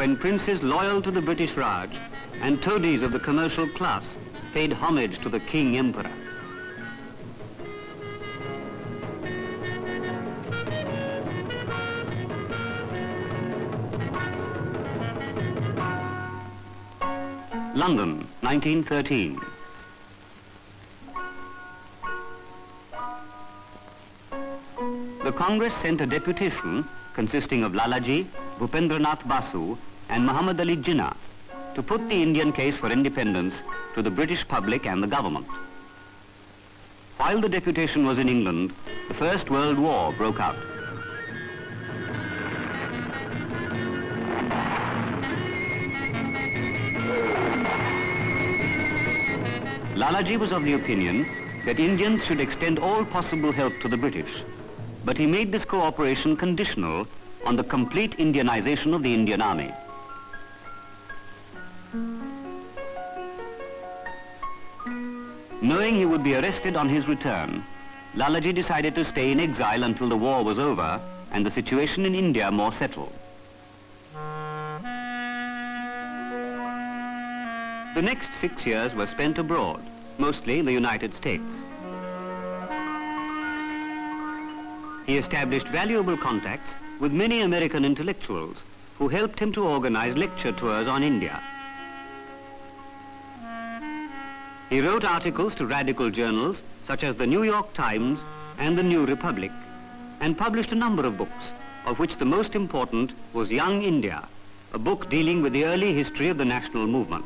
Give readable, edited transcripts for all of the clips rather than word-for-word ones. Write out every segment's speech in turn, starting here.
when princes loyal to the British Raj and toadies of the commercial class paid homage to the King Emperor. London, 1913. The Congress sent a deputation consisting of Lalaji, Bhupendranath Basu and Muhammad Ali Jinnah to put the Indian case for independence to the British public and the government. While the deputation was in England, the First World War broke out. Lalaji was of the opinion that Indians should extend all possible help to the British, but he made this cooperation conditional on the complete Indianization of the Indian Army. Knowing he would be arrested on his return, Lalaji decided to stay in exile until the war was over and the situation in India more settled. The next 6 years were spent abroad, mostly in the United States. He established valuable contacts with many American intellectuals who helped him to organize lecture tours on India. He wrote articles to radical journals such as the New York Times and the New Republic, and published a number of books, of which the most important was Young India, a book dealing with the early history of the national movement.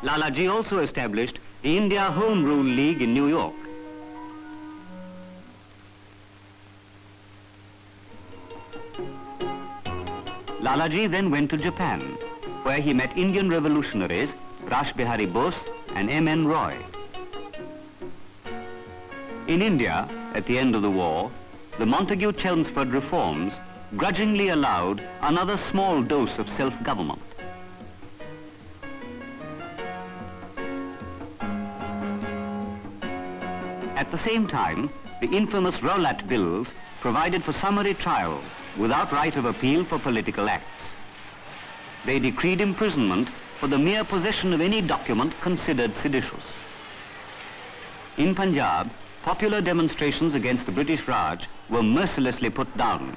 Lalaji also established the India Home Rule League in New York. Lalaji then went to Japan, where he met Indian revolutionaries Rash Bihari Bose and M.N. Roy. In India, at the end of the war, the Montagu-Chelmsford reforms grudgingly allowed another small dose of self-government. At the same time, the infamous Rowlatt Bills provided for summary trial without right of appeal for political acts. They decreed imprisonment for the mere possession of any document considered seditious. In Punjab, popular demonstrations against the British Raj were mercilessly put down,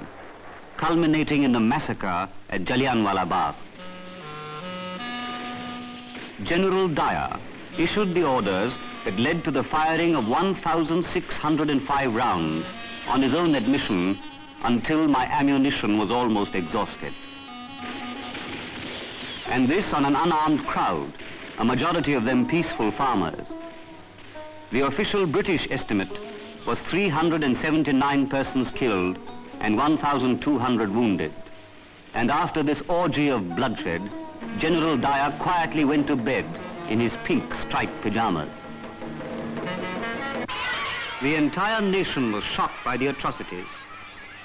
culminating in the massacre at Jallianwala Bagh. General Dyer issued the orders that led to the firing of 1,605 rounds on his own admission until my ammunition was almost exhausted. And this on an unarmed crowd, a majority of them peaceful farmers. The official British estimate was 379 persons killed and 1,200 wounded. And after this orgy of bloodshed, General Dyer quietly went to bed in his pink striped pajamas. The entire nation was shocked by the atrocities.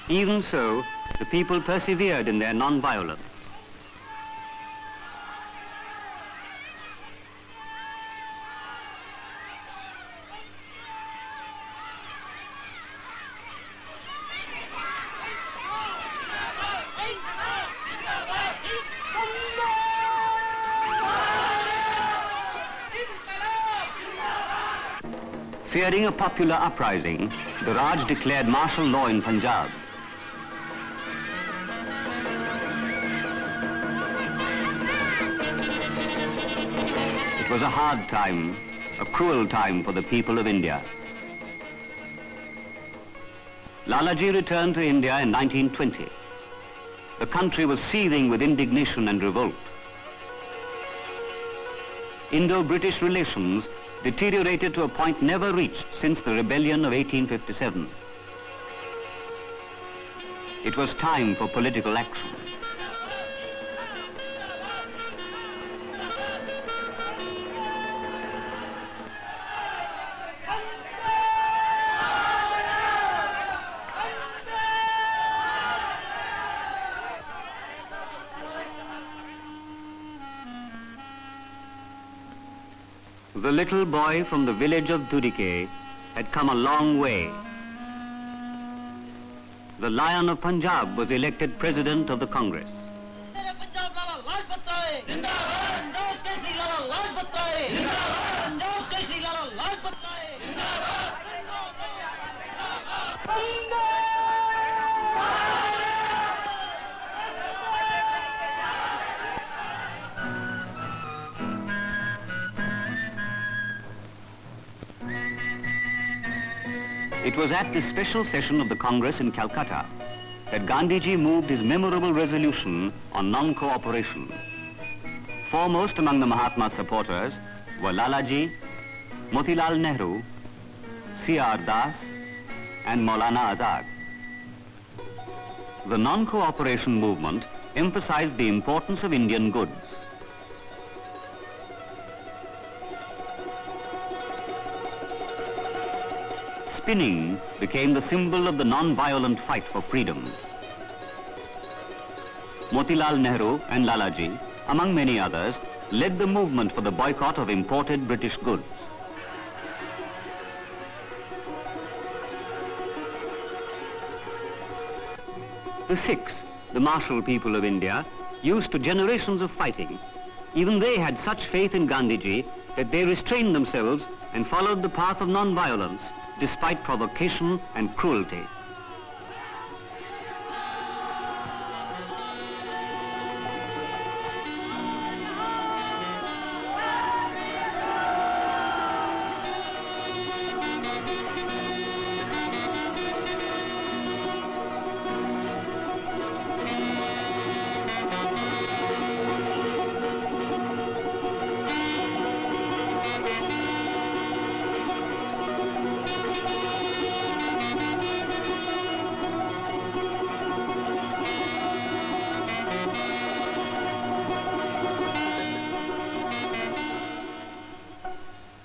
Even so, the people persevered in their non-violence. Fearing a popular uprising, the Raj declared martial law in Punjab. It was a hard time, a cruel time for the people of India. Lalaji returned to India in 1920. The country was seething with indignation and revolt. Indo-British relations deteriorated to a point never reached since the rebellion of 1857. It was time for political action. The little boy from the village of Dudike had come a long way. the Lion of Punjab was elected President of the Congress. It was at this special session of the Congress in Calcutta that Gandhiji moved his memorable resolution on non-cooperation. Foremost among the Mahatma's supporters were Lalaji, Motilal Nehru, C.R. Das, and Maulana Azad. The non-cooperation movement emphasized the importance of Indian goods. Spinning became the symbol of the non-violent fight for freedom. Motilal Nehru and Lalaji, among many others, led the movement for the boycott of imported British goods. The Sikhs, the martial people of India, used to generations of fighting. Even they had such faith in Gandhiji that they restrained themselves and followed the path of non-violence, despite provocation and cruelty.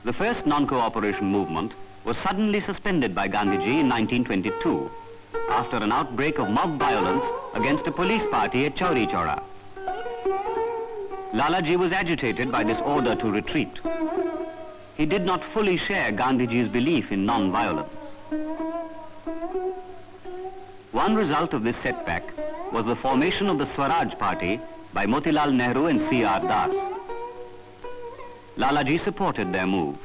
The first non-cooperation movement was suddenly suspended by Gandhiji in 1922 after an outbreak of mob violence against a police party at Chauri Chaura. Lalaji was agitated by this order to retreat. He did not fully share Gandhiji's belief in non-violence. One result of this setback was the formation of the Swaraj Party by Motilal Nehru and C.R. Das. Lalaji supported their move.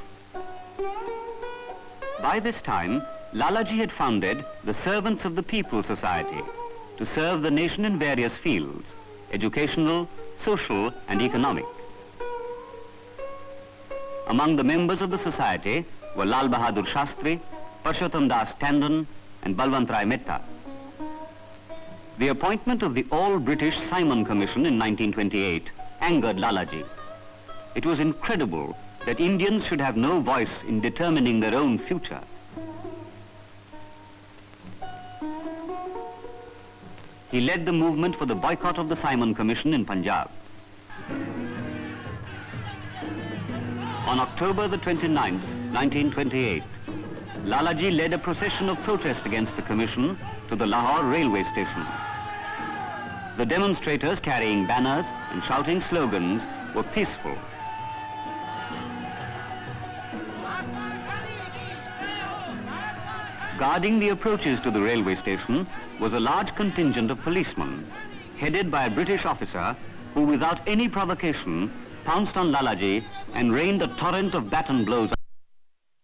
By this time, Lalaji had founded the Servants of the People Society to serve the nation in various fields, educational, social, and economic. Among the members of the society were Lal Bahadur Shastri, Purushottam Das Tandon, and Balwant Rai Mehta. The appointment of the all-British Simon Commission in 1928 angered Lalaji. It was incredible that Indians should have no voice in determining their own future. He led the movement for the boycott of the Simon Commission in Punjab. On October the 29th, 1928, Lalaji led a procession of protest against the commission to the Lahore railway station. The demonstrators, carrying banners and shouting slogans, were peaceful. Guarding the approaches to the railway station was a large contingent of policemen, headed by a British officer who, without any provocation, pounced on Lalaji and rained a torrent of baton blows,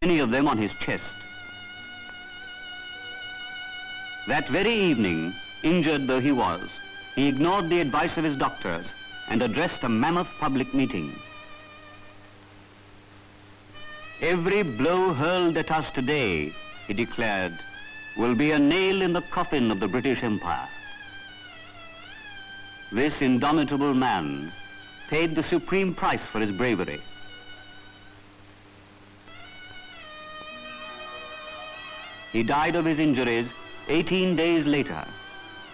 many of them on his chest. That very evening, injured though he was, he ignored the advice of his doctors and addressed a mammoth public meeting. "Every blow hurled at us today," he declared, "will be a nail in the coffin of the British Empire." This indomitable man paid the supreme price for his bravery. He died of his injuries 18 days later,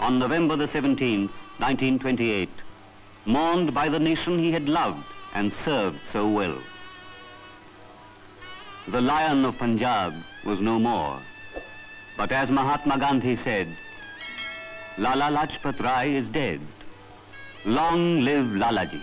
on November the 17th, 1928, mourned by the nation he had loved and served so well. The Lion of Punjab was no more, but as Mahatma Gandhi said, "Lala Lajpat Rai is dead. Long live Lalaji."